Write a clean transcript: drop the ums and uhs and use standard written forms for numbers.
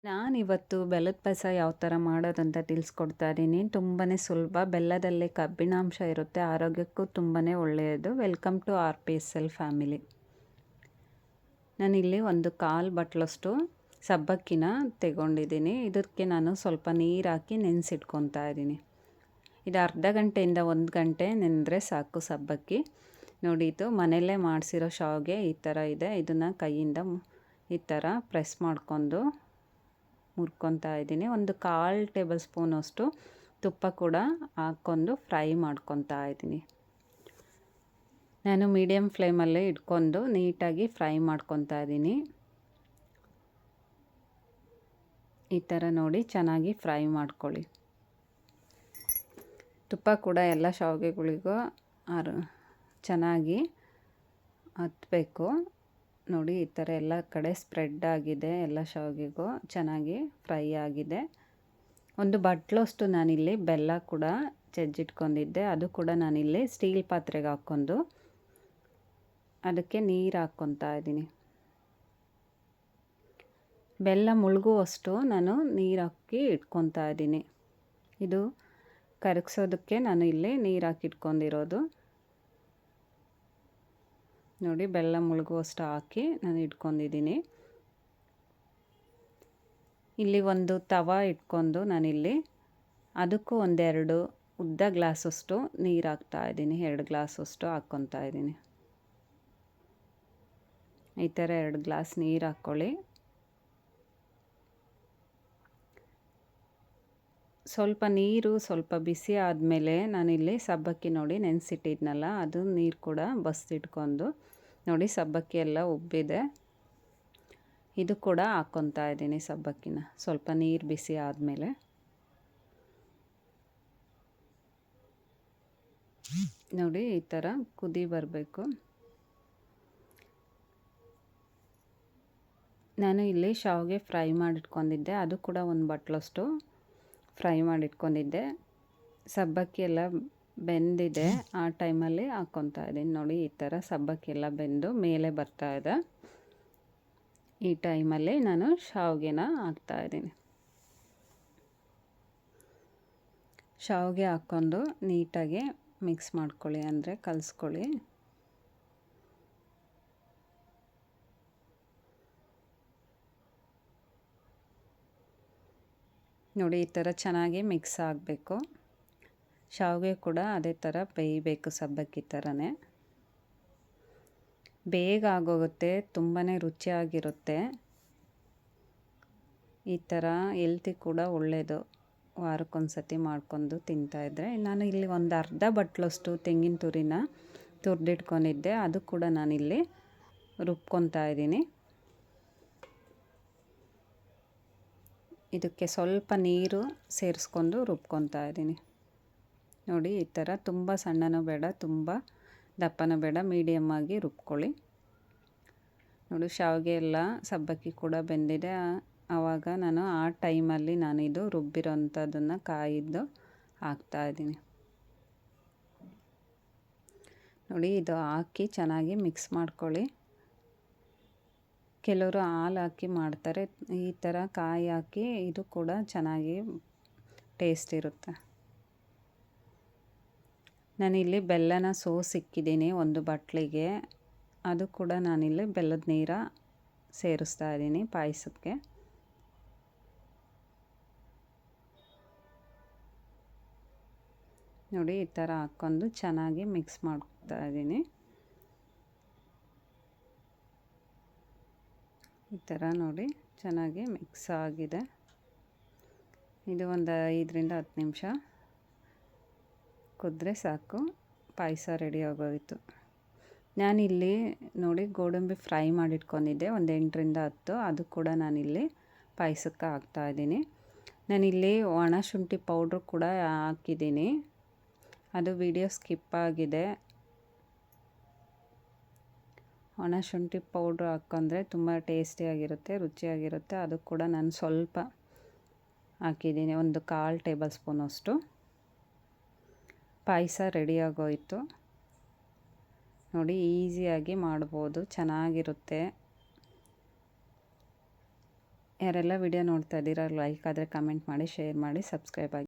ನಾನಿವತ್ತು ಬೆಲ್ಲದ ಪಾಯಸ ಯಾವ ಥರ ಮಾಡೋದಂತ ತಿಳಿಸ್ಕೊಡ್ತಾ ಇದ್ದೀನಿ. ತುಂಬಾ ಸುಲಭ. ಬೆಲ್ಲದಲ್ಲಿ ಕಬ್ಬಿಣಾಂಶ ಇರುತ್ತೆ, ಆರೋಗ್ಯಕ್ಕೂ ತುಂಬಾ ಒಳ್ಳೆಯದು. Welcome to R P S L family. ನಾನಿಲ್ಲಿ ಒಂದು 1/4 ಬಟ್ಲಷ್ಟು ಸಬ್ಬಕ್ಕಿನ ತೆಗೊಂಡಿದ್ದೀನಿ. ಇದಕ್ಕೆ ನಾನು ಸ್ವಲ್ಪ ನೀರು ಹಾಕಿ ನೆನೆಸಿಟ್ಕೊತಾ ಇದ್ದೀನಿ. ಇದು ಅರ್ಧ ಗಂಟೆಯಿಂದ 1 ಗಂಟೆ ನೆನೆದ್ರೆ ಸಾಕು ಸಬ್ಬಕ್ಕಿ. ನೋಡಿ, ಇದು ಮನೆಯಲ್ಲೇ ಮಾಡಿಸಿರೋ ಶಾವಿಗೆ ಈ ಥರ ಇದೆ. ಇದನ್ನು ಕೈಯಿಂದ ಈ ಥರ ಪ್ರೆಸ್ ಮಾಡ್ಕೊಂಡು ಮುರ್ಕೊತಾ ಇದ್ದೀನಿ. ಒಂದು 1/4 ಟೇಬಲ್ ಸ್ಪೂನಷ್ಟು ತುಪ್ಪ ಕೂಡ ಹಾಕ್ಕೊಂಡು ಫ್ರೈ ಮಾಡ್ಕೊತಾ ಇದ್ದೀನಿ. ನಾನು ಮೀಡಿಯಮ್ ಫ್ಲೇಮಲ್ಲೇ ಇಟ್ಕೊಂಡು ನೀಟಾಗಿ ಫ್ರೈ ಮಾಡ್ಕೊತಾ ಇದ್ದೀನಿ. ಈ ಥರ ನೋಡಿ ಚೆನ್ನಾಗಿ ಫ್ರೈ ಮಾಡ್ಕೊಳ್ಳಿ. ತುಪ್ಪ ಕೂಡ ಎಲ್ಲ ಶಾವಿಗೆಗಳಿಗೂ ಚೆನ್ನಾಗಿ ಹತ್ತಬೇಕು. ನೋಡಿ, ಈ ಥರ ಎಲ್ಲ ಕಡೆ ಸ್ಪ್ರೆಡ್ ಆಗಿದೆ. ಎಲ್ಲ ಶಾವಿಗೆಗೂ ಚೆನ್ನಾಗಿ ಫ್ರೈ ಆಗಿದೆ. ಒಂದು ಬಟ್ಲಷ್ಟು ನಾನಿಲ್ಲಿ ಬೆಲ್ಲ ಕೂಡ ಜಜ್ಜಿಟ್ಕೊಂಡಿದ್ದೆ. ಅದು ಕೂಡ ನಾನಿಲ್ಲಿ ಸ್ಟೀಲ್ ಪಾತ್ರೆಗೆ ಹಾಕ್ಕೊಂಡು ಅದಕ್ಕೆ ನೀರು ಹಾಕ್ಕೊತಾ ಇದ್ದೀನಿ. ಬೆಲ್ಲ ಮುಳುಗುವಷ್ಟು ನಾನು ನೀರು ಹಾಕಿ ಇಟ್ಕೊತಾ ಇದ್ದೀನಿ. ಇದು ಕರಗಿಸೋದಕ್ಕೆ ನಾನು ಇಲ್ಲಿ ನೀರು ಹಾಕಿ ಇಟ್ಕೊಂಡಿರೋದು. ನೋಡಿ, ಬೆಲ್ಲ ಮುಳುಗುವಷ್ಟು ಹಾಕಿ ನಾನು ಇಟ್ಕೊಂಡಿದ್ದೀನಿ. ಇಲ್ಲಿ ಒಂದು ತವ ಇಟ್ಕೊಂಡು ನಾನಿಲ್ಲಿ ಅದಕ್ಕೂ ಒಂದೆರಡು ಉದ್ದ ಗ್ಲಾಸಷ್ಟು ನೀರು ಹಾಕ್ತಾ ಇದ್ದೀನಿ. 2 ಗ್ಲಾಸಷ್ಟು ಹಾಕ್ಕೊತಾ ಇದ್ದೀನಿ. ಈ ಥರ 2 ಗ್ಲಾಸ್ ನೀರು ಹಾಕ್ಕೊಳ್ಳಿ. ಸ್ವಲ್ಪ ನೀರು ಸ್ವಲ್ಪ ಬಿಸಿ ಆದಮೇಲೆ ನಾನಿಲ್ಲಿ ಸಬ್ಬಕ್ಕಿ ನೋಡಿ ನೆನೆಸಿಟ್ಟಿದ್ನಲ್ಲ, ಅದು ನೀರು ಕೂಡ ಬಸ್ದಿಟ್ಕೊಂಡು ನೋಡಿ ಸಬ್ಬಕ್ಕಿ ಎಲ್ಲ ಉಬ್ಬಿದೆ. ಇದು ಕೂಡ ಹಾಕ್ಕೊತಾ ಇದ್ದೀನಿ ಸಬ್ಬಕ್ಕಿನ ಸ್ವಲ್ಪ ನೀರು ಬಿಸಿ ಆದಮೇಲೆ. ನೋಡಿ, ಈ ಥರ ಕುದಿ ಬರಬೇಕು. ನಾನು ಇಲ್ಲಿ ಶಾವಿಗೆ ಫ್ರೈ ಮಾಡಿಟ್ಕೊಂಡಿದ್ದೆ, ಅದು ಕೂಡ ಒಂದು ಬಟ್ಲಷ್ಟು ಫ್ರೈ ಮಾಡಿಟ್ಕೊಂಡಿದ್ದೆ. ಸಬ್ಬಕ್ಕಿ ಎಲ್ಲ ಬೆಂದಿದೆ. ಆ ಟೈಮಲ್ಲಿ ಹಾಕ್ಕೊತಾ ಇದ್ದೀನಿ. ನೋಡಿ, ಈ ಥರ ಸಬ್ಬಕ್ಕಿ ಎಲ್ಲ ಬೆಂದು ಮೇಲೆ ಬರ್ತಾ ಇದೆ. ಈ ಟೈಮಲ್ಲಿ ನಾನು ಶಾವಿಗೆನ ಹಾಕ್ತಾಯಿದ್ದೀನಿ. ಶಾವಿಗೆ ಹಾಕ್ಕೊಂಡು ನೀಟಾಗಿ ಮಿಕ್ಸ್ ಮಾಡ್ಕೊಳ್ಳಿ, ಅಂದರೆ ಕಲಿಸ್ಕೊಳ್ಳಿ. ನೋಡಿ, ಈ ಥರ ಚೆನ್ನಾಗಿ ಮಿಕ್ಸ್ ಆಗಬೇಕು. ಶಾವಿಗೆ ಕೂಡ ಅದೇ ಥರ ಬೇಯಬೇಕು, ಸಬ್ಬಕ್ಕಿ ಥರನೇ. ಬೇಗ ಆಗೋಗುತ್ತೆ, ತುಂಬಾ ರುಚಿಯಾಗಿರುತ್ತೆ. ಈ ಥರ ಹೆಲ್ತಿ ಕೂಡ ಒಳ್ಳೆಯದು. ವಾರಕ್ಕೊಂದು ಸತಿ ಮಾಡ್ಕೊಂಡು ತಿಂತಾಯಿದ್ರೆ. ನಾನು ಇಲ್ಲಿ ಒಂದು ಅರ್ಧ ಬಟ್ಲಷ್ಟು ತೆಂಗಿನ ತುರಿನ ತುರಿದಿಟ್ಕೊಂಡಿದ್ದೆ, ಅದು ಕೂಡ ನಾನಿಲ್ಲಿ ರುಬ್ಕೊತಾ ಇದ್ದೀನಿ. ಇದಕ್ಕೆ ಸ್ವಲ್ಪ ನೀರು ಸೇರಿಸ್ಕೊಂಡು ರುಬ್ಕೊತಾ ಇದ್ದೀನಿ. ನೋಡಿ, ಈ ಥರ ತುಂಬ ಸಣ್ಣನೂ ಬೇಡ, ತುಂಬ ದಪ್ಪನೂ ಬೇಡ, ಮೀಡಿಯಮ್ ಆಗಿ ರುಬ್ಕೊಳ್ಳಿ. ನೋಡಿ, ಶಾವಿಗೆ ಎಲ್ಲ ಸಬ್ಬಕ್ಕಿ ಕೂಡ ಬೆಂದಿದೆ. ಆವಾಗ ನಾನು ಆ ಟೈಮಲ್ಲಿ ನಾನಿದು ರುಬ್ಬಿರೋಂಥದ್ದನ್ನು ಕಾಯಿದ್ದು ಹಾಕ್ತಾಯಿದ್ದೀನಿ. ನೋಡಿ, ಇದು ಹಾಕಿ ಚೆನ್ನಾಗಿ ಮಿಕ್ಸ್ ಮಾಡ್ಕೊಳ್ಳಿ. ಕೆಲವರು ಹಾಲು ಹಾಕಿ ಮಾಡ್ತಾರೆ, ಈ ಥರ ಕಾಯಿ ಹಾಕಿ ಇದು ಕೂಡ ಚೆನ್ನಾಗಿ ಟೇಸ್ಟ್ ಇರುತ್ತೆ. ನಾನಿಲ್ಲಿ ಬೆಲ್ಲನ ಸೋಸಿಕ್ಕಿದ್ದೀನಿ ಒಂದು ಬಟ್ಲಿಗೆ. ಅದು ಕೂಡ ನಾನಿಲ್ಲಿ ಬೆಲ್ಲದ ನೀರ ಸೇರಿಸ್ತಾ ಇದ್ದೀನಿ ಪಾಯಸಕ್ಕೆ. ನೋಡಿ, ಈ ಥರ ಹಾಕ್ಕೊಂಡು ಚೆನ್ನಾಗಿ ಮಿಕ್ಸ್ ಮಾಡ್ತಾ ಇದ್ದೀನಿ. ಈ ಥರ ನೋಡಿ ಚೆನ್ನಾಗಿ ಮಿಕ್ಸ್ ಆಗಿದೆ. ಇದು ಒಂದು 5ರಿಂದ 10 ನಿಮಿಷ ಕುದ್ರೆ ಸಾಕು, ಪಾಯಸ ರೆಡಿ ಆಗೋಯಿತು. ನಾನಿಲ್ಲಿ ನೋಡಿ ಗೋಡಂಬಿ ಫ್ರೈ ಮಾಡಿಟ್ಕೊಂಡಿದ್ದೆ, ಒಂದು 8ರಿಂದ 10. ಅದು ಕೂಡ ನಾನಿಲ್ಲಿ ಪಾಯಸಕ್ಕೆ ಹಾಕ್ತಾಯಿದ್ದೀನಿ. ನಾನಿಲ್ಲಿ ಒಣ ಶುಂಠಿ ಪೌಡ್ರ್ ಕೂಡ ಹಾಕಿದ್ದೀನಿ, ಅದು ವಿಡಿಯೋ ಸ್ಕಿಪ್ ಆಗಿದೆ. ಒಣ ಶುಂಠಿ ಪೌಡ್ರ್ ಹಾಕ್ಕೊಂಡ್ರೆ ತುಂಬ ಟೇಸ್ಟಿಯಾಗಿರುತ್ತೆ, ರುಚಿಯಾಗಿರುತ್ತೆ. ಅದು ಕೂಡ ನಾನು ಸ್ವಲ್ಪ ಹಾಕಿದ್ದೀನಿ, ಒಂದು 1/4 ಟೇಬಲ್ ಸ್ಪೂನಷ್ಟು. ಪಾಯಸ ರೆಡಿಯಾಗೋಯಿತು. ನೋಡಿ, ಈಸಿಯಾಗಿ ಮಾಡ್ಬೋದು, ಚೆನ್ನಾಗಿರುತ್ತೆ. ಯಾರೆಲ್ಲ ವಿಡಿಯೋ ನೋಡ್ತಾ ಇದ್ದೀರಾ ಲೈಕ್ ಆದರೆ ಕಮೆಂಟ್ ಮಾಡಿ, ಶೇರ್ ಮಾಡಿ, ಸಬ್ಸ್ಕ್ರೈಬ್ ಆಗಿ.